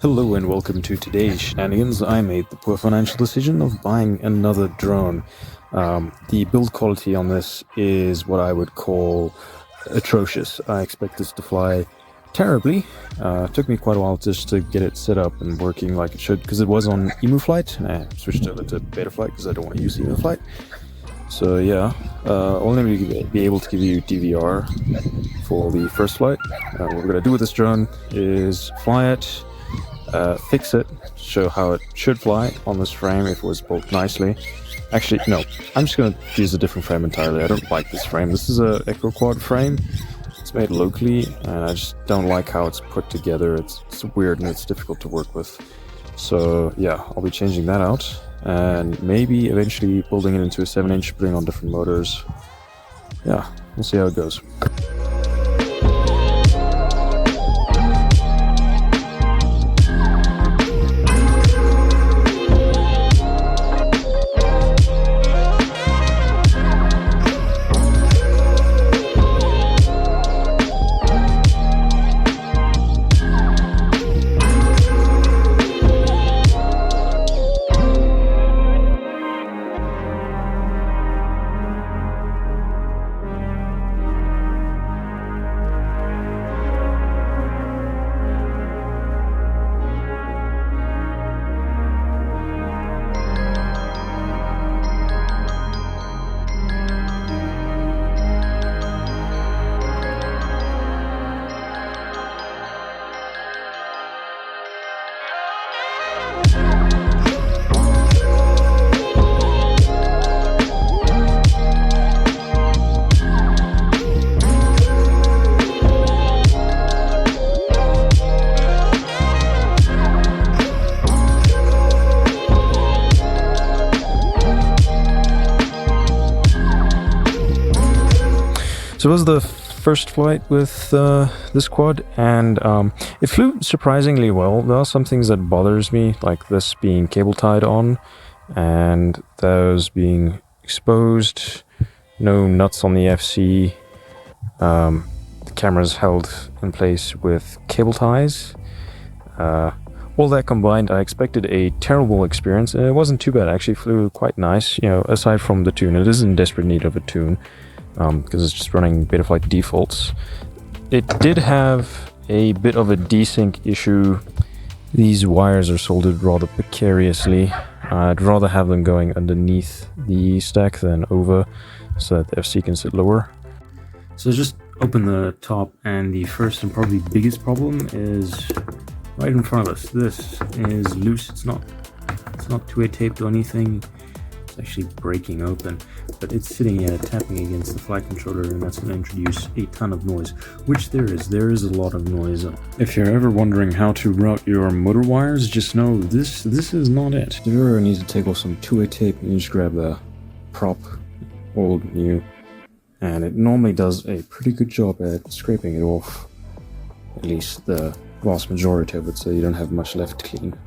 Hello and welcome to today's shenanigans. I made the poor financial decision of buying another drone. The build quality on this is what I would call atrocious. I expect this to fly terribly. It took me quite a while just to get it set up and working like it should, because it was on Emu Flight, and I switched over to Beta Flight because I don't want to use Emu Flight. So yeah, I'll only be able to give you DVR for the first flight. What we're going to do with this drone is fly it, fix it, show how it should fly on this frame if it was built nicely. Actually, no, I'm just going to use a different frame entirely. I don't like this frame. This is a Echo Quad frame. It's made locally, and I just don't like how it's put together. It's weird and it's difficult to work with. So yeah, I'll be changing that out, and maybe eventually building it into a 7-inch, putting on different motors. Yeah, we'll see how it goes. So it was the first flight with this quad, and it flew surprisingly well. There are some things that bothers me, like this being cable tied on and those being exposed, no nuts on the FC, the camera's held in place with cable ties. All that combined, I expected a terrible experience, and it wasn't too bad. It actually flew quite nice, you know, aside from the tune. It is in desperate need of a tune, because it's just running Betaflight defaults. It did have a bit of a desync issue. These wires are soldered rather precariously. I'd rather have them going underneath the stack than over, so that the FC can sit lower. So just open the top, and the first and probably biggest problem is right in front of us. This is loose. It's not two-way taped or anything. It's actually breaking open, but it's sitting here tapping against the flight controller, and that's going to introduce a ton of noise, which there is a lot of noise. If you're ever wondering how to route your motor wires, just know this is not it. If you ever need to take off some two-way tape, you just grab a prop, old, new, and it normally does a pretty good job at scraping it off, at least the vast majority of it, so you don't have much left to clean.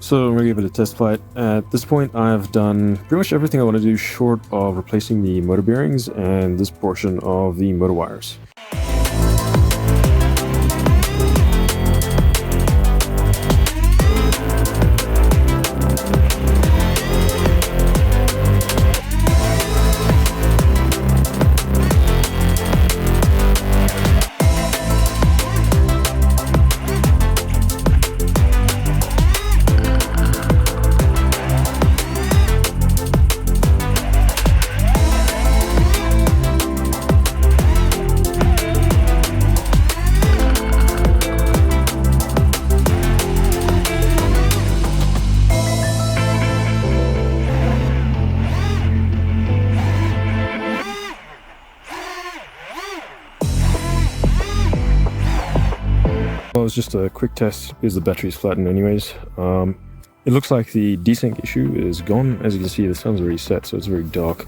So I'm going to give it a test flight. At this point, I've done pretty much everything I want to do short of replacing the motor bearings and this portion of the motor wires. just a quick test because the battery's flattened anyways. It looks like the desync issue is gone. As you can see, the sun's already set, so it's very dark.